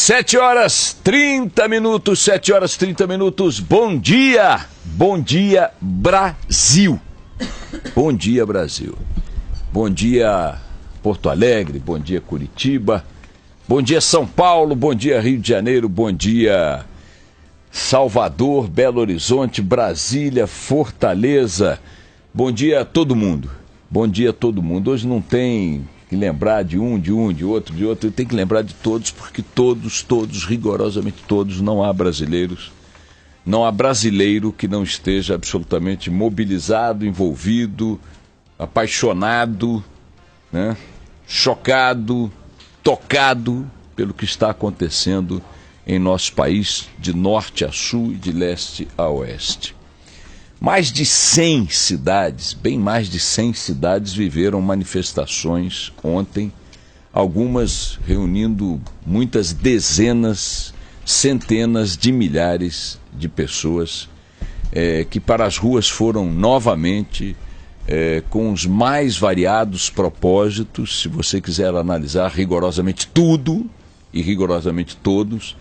7h30, 7h30. Bom dia Brasil. Bom dia Brasil. Bom dia Porto Alegre, bom dia Curitiba, bom dia São Paulo, bom dia Rio de Janeiro, bom dia Salvador, Belo Horizonte, Brasília, Fortaleza. Bom dia a todo mundo. Bom dia a todo mundo. Hoje não tem que lembrar de outro. Tem que lembrar de todos, porque todos, rigorosamente todos, não há brasileiros. Não há brasileiro que não esteja absolutamente mobilizado, envolvido, apaixonado, né? Chocado, tocado pelo que está acontecendo em nosso país, de norte a sul e de leste a oeste. Mais de 100 cidades, bem mais de 100 cidades viveram manifestações ontem, algumas reunindo muitas dezenas, centenas de milhares de pessoas que para as ruas foram novamente com os mais variados propósitos. Se você quiser analisar rigorosamente tudo e rigorosamente todos,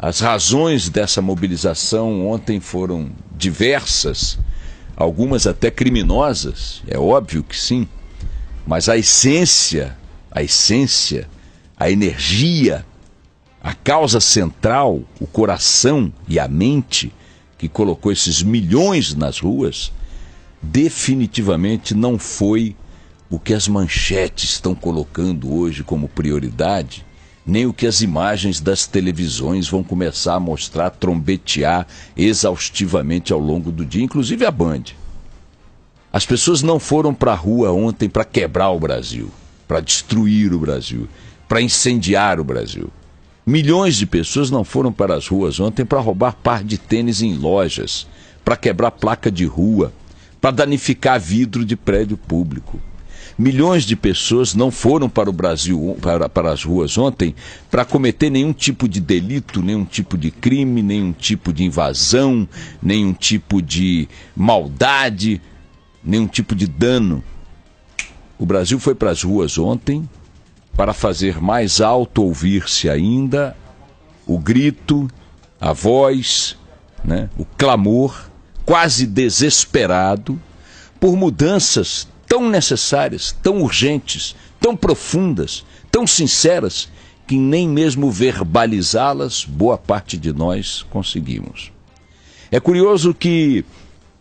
as razões dessa mobilização ontem foram diversas, algumas até criminosas, é óbvio que sim, mas a essência, a energia, a causa central, o coração e a mente que colocou esses milhões nas ruas, definitivamente não foi o que as manchetes estão colocando hoje como prioridade, nem o que as imagens das televisões vão começar a mostrar, trombetear exaustivamente ao longo do dia, inclusive a Band. As pessoas não foram para a rua ontem para quebrar o Brasil, para destruir o Brasil, para incendiar o Brasil. Milhões de pessoas não foram para as ruas ontem para roubar par de tênis em lojas, para quebrar placa de rua, para danificar vidro de prédio público. Milhões de pessoas não foram para o Brasil, para as ruas ontem, para cometer nenhum tipo de delito, nenhum tipo de crime, nenhum tipo de invasão, nenhum tipo de maldade, nenhum tipo de dano. O Brasil foi para as ruas ontem para fazer mais alto ouvir-se ainda o grito, a voz, né, o clamor, quase desesperado, por mudanças tão necessárias, tão urgentes, tão profundas, tão sinceras, que nem mesmo verbalizá-las, boa parte de nós conseguimos. É curioso que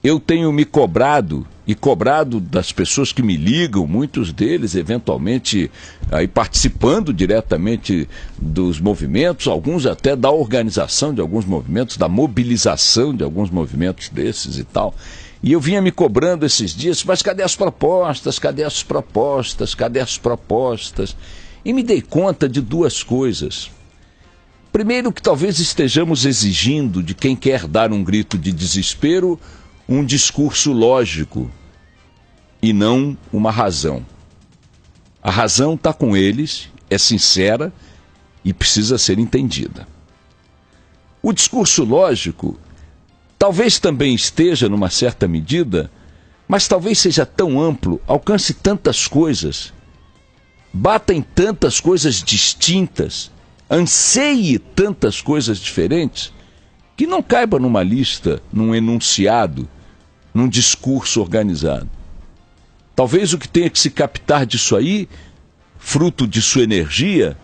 eu tenho me cobrado e cobrado das pessoas que me ligam, muitos deles eventualmente aí participando diretamente dos movimentos, alguns até da organização de alguns movimentos, da mobilização de alguns movimentos desses e tal. E eu vinha me cobrando esses dias, mas cadê as propostas, cadê as propostas, cadê as propostas? E me dei conta de duas coisas. Primeiro, que talvez estejamos exigindo de quem quer dar um grito de desespero um discurso lógico e não uma razão. A razão está com eles, é sincera e precisa ser entendida. O discurso lógico talvez também esteja numa certa medida, mas talvez seja tão amplo, alcance tantas coisas, bata em tantas coisas distintas, anseie tantas coisas diferentes, que não caiba numa lista, num enunciado, num discurso organizado. Talvez o que tenha que se captar disso aí, fruto de sua energia,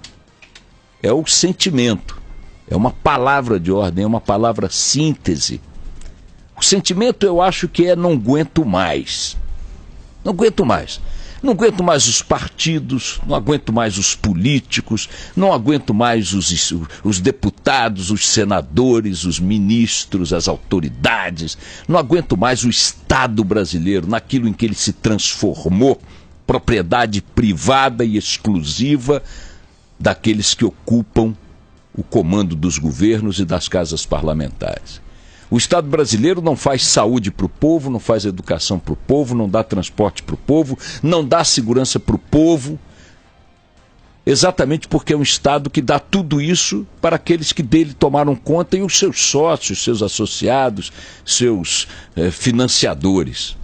é o sentimento, é uma palavra de ordem, é uma palavra síntese. O sentimento, eu acho que é não aguento mais. Não aguento mais. Não aguento mais os partidos, não aguento mais os políticos, não aguento mais os deputados, os senadores, os ministros, as autoridades. Não aguento mais o Estado brasileiro naquilo em que ele se transformou, propriedade privada e exclusiva daqueles que ocupam o comando dos governos e das casas parlamentares. O Estado brasileiro não faz saúde para o povo, não faz educação para o povo, não dá transporte para o povo, não dá segurança para o povo, exatamente porque é um Estado que dá tudo isso para aqueles que dele tomaram conta e os seus sócios, seus associados, seus financiadores.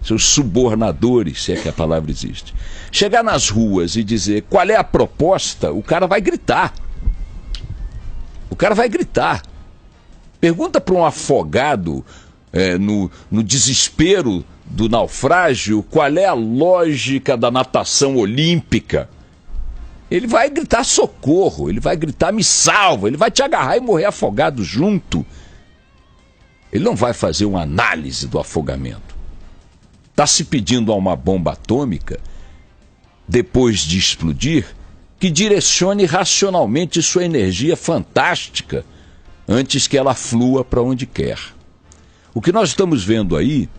seus subornadores, se é que a palavra existe, chegar nas ruas e dizer qual é a proposta, o cara vai gritar. O cara vai gritar. Pergunta para um afogado no desespero do naufrágio qual é a lógica da natação olímpica. Ele vai gritar socorro, ele vai gritar me salva, ele vai te agarrar e morrer afogado junto. Ele não vai fazer uma análise do afogamento. Está se pedindo a uma bomba atômica, depois de explodir, que direcione racionalmente sua energia fantástica antes que ela flua para onde quer. O que nós estamos vendo aí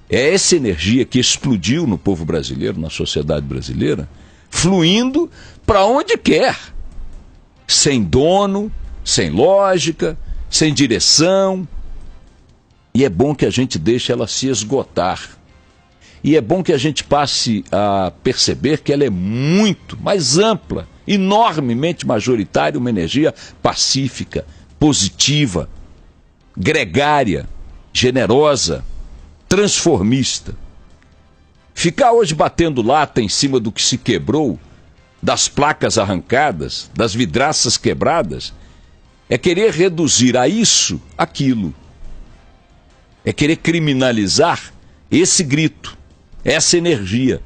é essa energia que explodiu no povo brasileiro, na sociedade brasileira, fluindo para onde quer, sem dono, sem lógica, sem direção. E é bom que a gente deixe ela se esgotar. E é bom que a gente passe a perceber que ela é muito mais ampla, enormemente majoritária, uma energia pacífica, positiva, gregária, generosa, transformista. Ficar hoje batendo lata em cima do que se quebrou, das placas arrancadas, das vidraças quebradas, é querer reduzir a isso aquilo. É querer criminalizar esse grito, essa energia.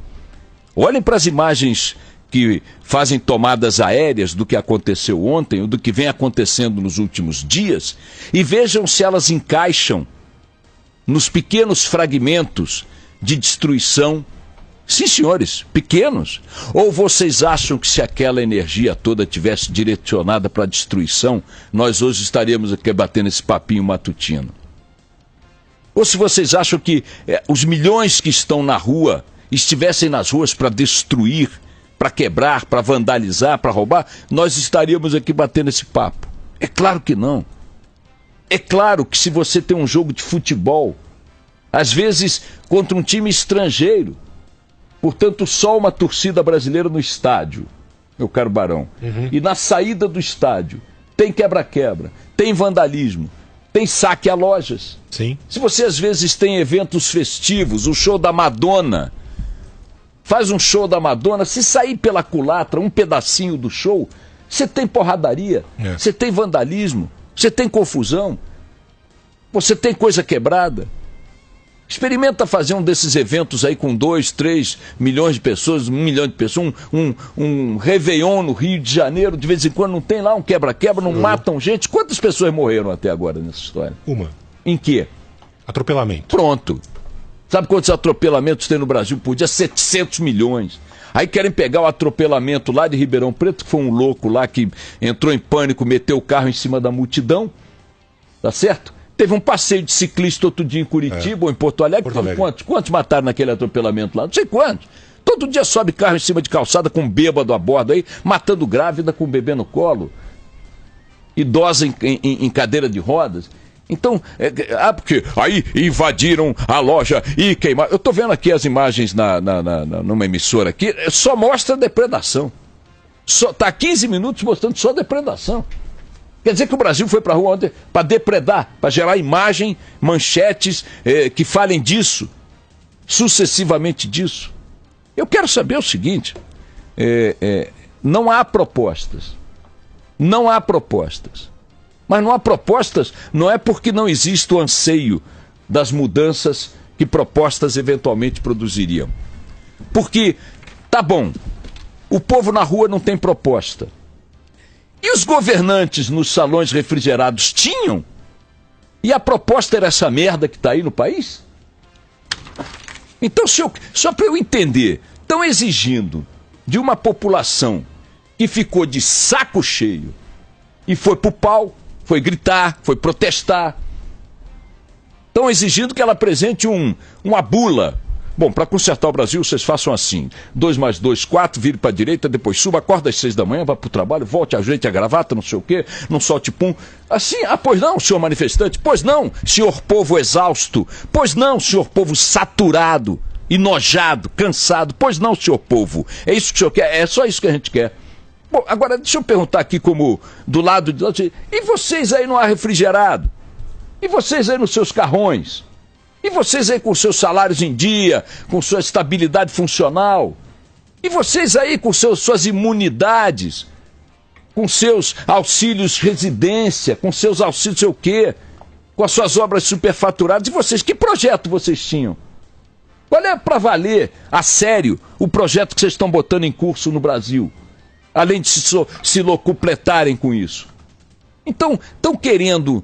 Olhem para as imagens que fazem tomadas aéreas do que aconteceu ontem, ou do que vem acontecendo nos últimos dias, e vejam se elas encaixam nos pequenos fragmentos de destruição. Sim, senhores, pequenos. Ou vocês acham que se aquela energia toda tivesse direcionada para a destruição, nós hoje estaríamos aqui batendo esse papinho matutino? Ou se vocês acham que os milhões que estão na rua estivessem nas ruas para destruir, para quebrar, para vandalizar, para roubar, nós estaríamos aqui batendo esse papo? É claro que não. É claro que se você tem um jogo de futebol, às vezes contra um time estrangeiro, portanto só uma torcida brasileira no estádio, meu caro Barão, e na saída do estádio tem quebra-quebra, tem vandalismo, tem saque a lojas. Sim. Se você às vezes tem eventos festivos, o show da Madonna, faz um show da Madonna, se sair pela culatra um pedacinho do show, você tem porradaria, você tem vandalismo, você tem confusão, você tem coisa quebrada. Experimenta fazer um desses eventos aí com 2, 3 milhões de pessoas, 1 milhão de pessoas, um Réveillon no Rio de Janeiro, de vez em quando não tem lá um quebra-quebra, não matam gente. Quantas pessoas morreram até agora nessa história? Uma. Em quê? Atropelamento. Pronto. Sabe quantos atropelamentos tem no Brasil por dia? 700 milhões. Aí querem pegar o atropelamento lá de Ribeirão Preto, que foi um louco lá que entrou em pânico, meteu o carro em cima da multidão, tá certo? Teve um passeio de ciclista outro dia em Curitiba ou em Porto Alegre. Quantos mataram naquele atropelamento lá? Não sei quantos. Todo dia sobe carro em cima de calçada com um bêbado a bordo aí, matando grávida com um bebê no colo, idosa em cadeira de rodas. Então, porque aí invadiram a loja e queimaram. Eu estou vendo aqui as imagens numa emissora aqui, só mostra depredação. Está 15 minutos mostrando só depredação. Quer dizer que o Brasil foi para a rua ontem para depredar, para gerar imagem, manchetes que falem disso, sucessivamente disso. Eu quero saber o seguinte, não há propostas. Não há propostas. Mas não há propostas, não é porque não existe o anseio das mudanças que propostas eventualmente produziriam. Porque, tá bom, o povo na rua não tem proposta. E os governantes nos salões refrigerados tinham? E a proposta era essa merda que está aí no país? Então, só para eu entender, estão exigindo de uma população que ficou de saco cheio e foi pro pau, foi gritar, foi protestar. Estão exigindo que ela apresente uma bula. Bom, para consertar o Brasil, vocês façam assim: 2 mais 2, 4, vire para a direita, depois suba, acorda às 6 da manhã, vá para o trabalho, volte, ajeite a gravata, não sei o quê, não solte pum. Assim, pois não, senhor manifestante, pois não, senhor povo exausto, pois não, senhor povo saturado, enojado, cansado, pois não, senhor povo, é isso que o senhor quer, é só isso que a gente quer. Bom, agora deixa eu perguntar aqui como do lado de lá, e vocês aí no ar refrigerado? E vocês aí nos seus carrões? E vocês aí com seus salários em dia, com sua estabilidade funcional. E vocês aí com suas imunidades, com seus auxílios residência, com seus auxílios sei o quê, com as suas obras superfaturadas. E vocês, que projeto vocês tinham? Qual é para valer, a sério, o projeto que vocês estão botando em curso no Brasil? Além de se locupletarem com isso. Então, estão querendo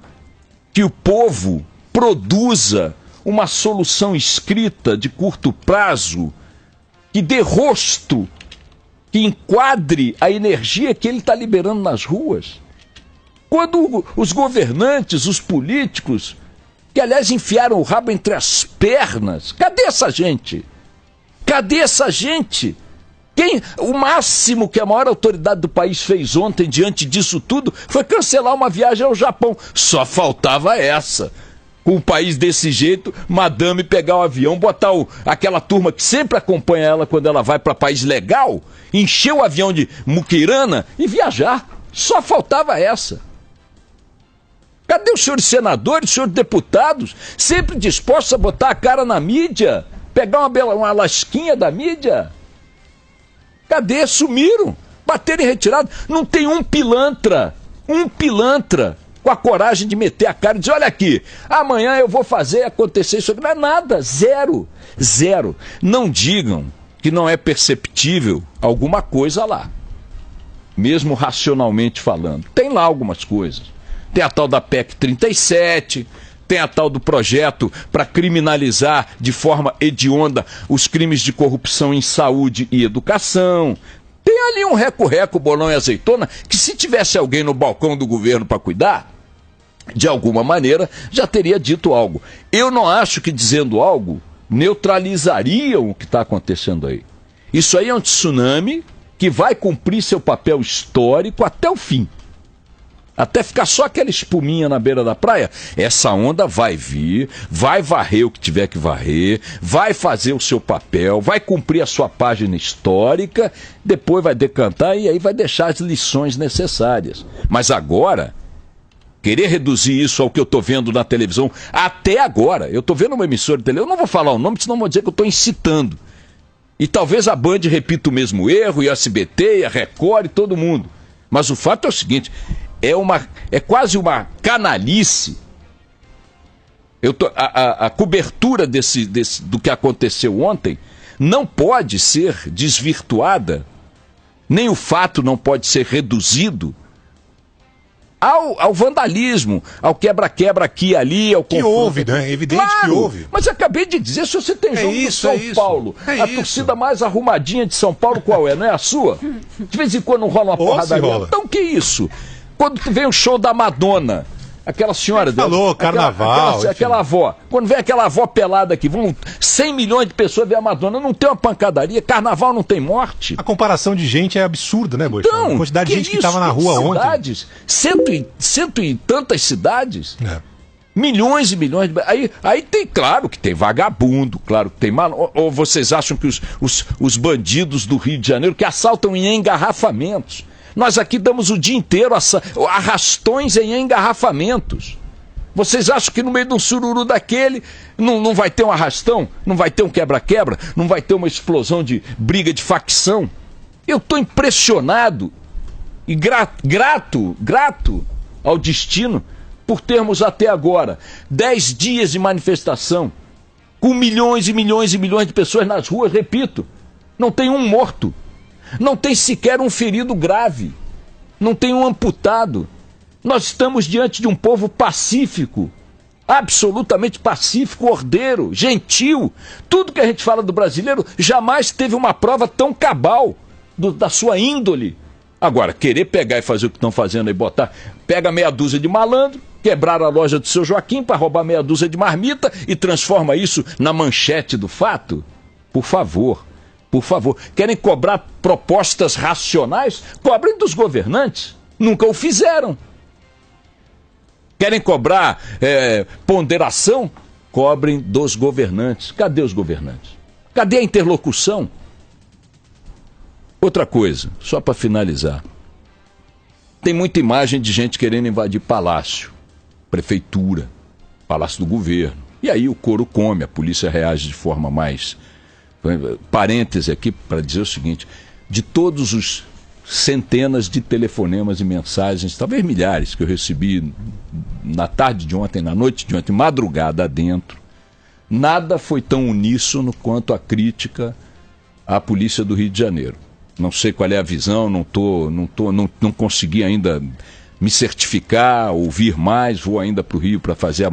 que o povo produza uma solução escrita de curto prazo, que dê rosto, que enquadre a energia que ele está liberando nas ruas. Quando os governantes, os políticos, que aliás enfiaram o rabo entre as pernas, cadê essa gente? Cadê essa gente? O máximo que a maior autoridade do país fez ontem diante disso tudo foi cancelar uma viagem ao Japão. Só faltava essa. Com um país desse jeito, madame pegar o avião, botar aquela turma que sempre acompanha ela quando ela vai para país legal, encher o avião de muquirana e viajar. Só faltava essa. Cadê os senhores senadores, os senhores deputados, sempre dispostos a botar a cara na mídia, pegar uma lasquinha da mídia? Cadê? Sumiram. Bateram em retirada. Não tem um pilantra com a coragem de meter a cara e dizer, olha aqui, amanhã eu vou fazer acontecer isso. Não é nada, zero. Não digam que não é perceptível alguma coisa lá. Mesmo racionalmente falando. Tem lá algumas coisas. Tem a tal da PEC 37, tem a tal do projeto para criminalizar de forma hedionda os crimes de corrupção em saúde e educação. Tem ali um reco-reco, bolão e azeitona, que se tivesse alguém no balcão do governo para cuidar, de alguma maneira, já teria dito algo. Eu não acho que dizendo algo neutralizariam o que está acontecendo aí. Isso aí é um tsunami que vai cumprir seu papel histórico até o fim. Até ficar só aquela espuminha na beira da praia, essa onda vai vir, vai varrer o que tiver que varrer, vai fazer o seu papel, vai cumprir a sua página histórica, depois vai decantar e aí vai deixar as lições necessárias. Mas agora, querer reduzir isso ao que eu estou vendo na televisão, até agora, eu estou vendo uma emissora de televisão, eu não vou falar o nome, senão vou dizer que eu estou incitando. E talvez a Band repita o mesmo erro, e a SBT, e a Record, e todo mundo. Mas o fato é o seguinte... É quase uma canalice. A cobertura do que aconteceu ontem não pode ser desvirtuada, nem o fato não pode ser reduzido ao vandalismo, ao quebra-quebra aqui e ali, ao confronto. Que houve, né? É evidente, claro, que houve. Mas acabei de dizer, se você tem jogo do São Paulo, a torcida mais arrumadinha de São Paulo qual é? Não é a sua? De vez em quando rola uma porradaria. Então que isso? Quando vem o show da Madonna, aquela senhora... Falou, carnaval... Aquela avó. Quando vem aquela avó pelada aqui, vão 100 milhões de pessoas ver a Madonna, não tem uma pancadaria, carnaval não tem morte. A comparação de gente é absurda, né, Boixá? Então, a quantidade de gente que estava na rua ontem. Cento e tantas cidades... É. Milhões e milhões de... Aí tem, claro que tem vagabundo, claro que tem mal. Ou vocês acham que os bandidos do Rio de Janeiro que assaltam em engarrafamentos... Nós aqui damos o dia inteiro arrastões em engarrafamentos. Vocês acham que no meio de um sururu daquele não vai ter um arrastão? Não vai ter um quebra-quebra? Não vai ter uma explosão de briga de facção? Eu estou impressionado e grato ao destino por termos até agora 10 dias de manifestação, com milhões e milhões e milhões de pessoas nas ruas, repito, não tem um morto. Não tem sequer um ferido grave. Não tem um amputado. Nós estamos diante de um povo pacífico. Absolutamente pacífico, ordeiro, gentil. Tudo que a gente fala do brasileiro jamais teve uma prova tão cabal da sua índole. Agora, querer pegar e fazer o que estão fazendo aí, pega meia dúzia de malandro, quebrar a loja do seu Joaquim para roubar meia dúzia de marmita e transforma isso na manchete do fato? Por favor. Querem cobrar propostas racionais? Cobrem dos governantes. Nunca o fizeram. Querem cobrar ponderação? Cobrem dos governantes. Cadê os governantes? Cadê a interlocução? Outra coisa, só para finalizar. Tem muita imagem de gente querendo invadir palácio, prefeitura, palácio do governo. E aí o couro come, a polícia reage de forma mais... Parêntese aqui para dizer o seguinte: de todos os centenas de telefonemas e mensagens, talvez milhares, que eu recebi na tarde de ontem, na noite de ontem, madrugada adentro, nada foi tão uníssono quanto a crítica à polícia do Rio de Janeiro. Não sei qual é a visão, não consegui ainda me certificar, ouvir mais, vou ainda para o Rio para fazer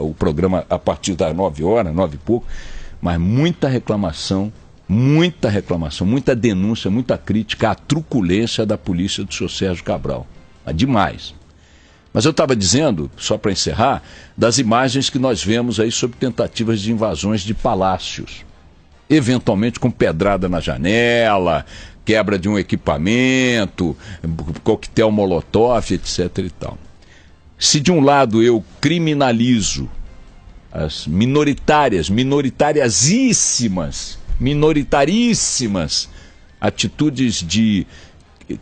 o programa a partir das 9 horas, 9 e pouco, mas muita reclamação, muita denúncia, muita crítica à truculência da polícia do senhor Sérgio Cabral. Demais. Mas eu estava dizendo, só para encerrar, das imagens que nós vemos aí sobre tentativas de invasões de palácios. Eventualmente com pedrada na janela, quebra de um equipamento, coquetel molotov, etc. e tal. Se de um lado eu criminalizo as minoritaríssimas atitudes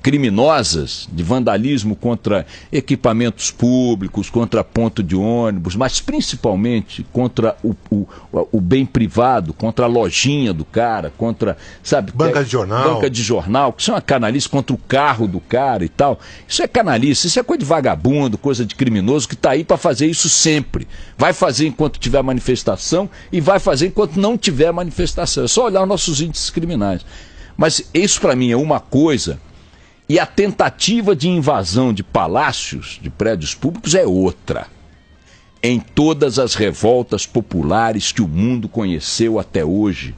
criminosas, de vandalismo contra equipamentos públicos, contra ponto de ônibus, mas principalmente contra o bem privado, contra a lojinha do cara, contra, sabe, banca de jornal, que isso é uma canalice, contra o carro do cara e tal. Isso é canalice, isso é coisa de vagabundo, coisa de criminoso que está aí para fazer isso sempre. Vai fazer enquanto tiver manifestação e vai fazer enquanto não tiver manifestação. É só olhar os nossos índices criminais. Mas isso para mim é uma coisa. E a tentativa de invasão de palácios, de prédios públicos, é outra. Em todas as revoltas populares que o mundo conheceu até hoje,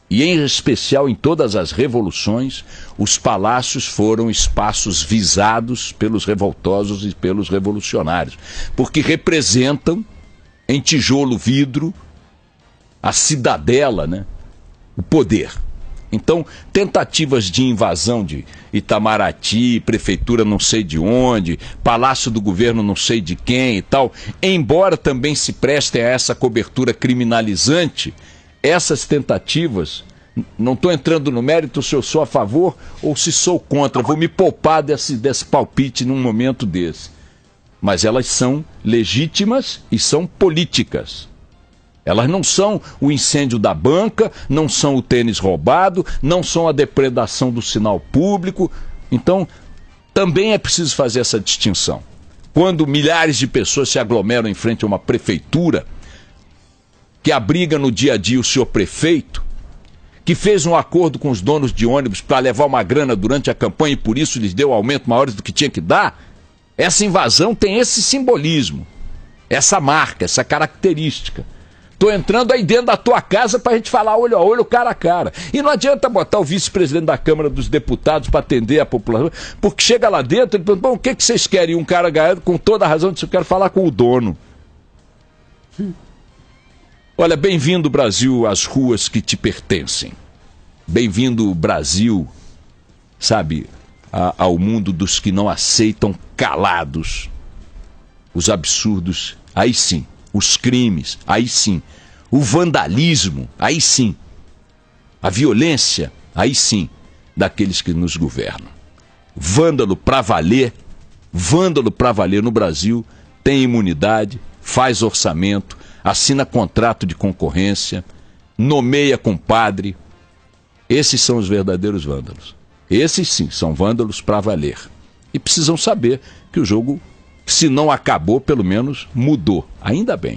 e em especial em todas as revoluções, os palácios foram espaços visados pelos revoltosos e pelos revolucionários, porque representam, em tijolo, vidro, a cidadela, né? O poder. Então, tentativas de invasão de Itamaraty, prefeitura não sei de onde, palácio do governo não sei de quem e tal, embora também se prestem a essa cobertura criminalizante, essas tentativas, não estou entrando no mérito se eu sou a favor ou se sou contra, vou me poupar desse palpite num momento desse. Mas elas são legítimas e são políticas. Elas não são o incêndio da banca, não são o tênis roubado, não são a depredação do sinal público. Então, também é preciso fazer essa distinção. Quando milhares de pessoas se aglomeram em frente a uma prefeitura, que abriga no dia a dia o senhor prefeito, que fez um acordo com os donos de ônibus para levar uma grana durante a campanha e por isso lhes deu aumento maiores do que tinha que dar, essa invasão tem esse simbolismo, essa marca, essa característica. Estou entrando aí dentro da tua casa para a gente falar olho a olho, cara a cara. E não adianta botar o vice-presidente da Câmara dos Deputados para atender a população, porque chega lá dentro e pergunta, bom, o que vocês querem? Um cara ganhando com toda a razão, eu quero falar com o dono. Olha, bem-vindo, Brasil, às ruas que te pertencem. Bem-vindo, Brasil, sabe, ao mundo dos que não aceitam calados os absurdos, aí sim. Os crimes, aí sim. O vandalismo, aí sim. A violência, aí sim, daqueles que nos governam. Vândalo pra valer no Brasil, tem imunidade, faz orçamento, assina contrato de concorrência, nomeia compadre. Esses são os verdadeiros vândalos. Esses sim, são vândalos pra valer. E precisam saber que o jogo, se não acabou, pelo menos mudou. Ainda bem.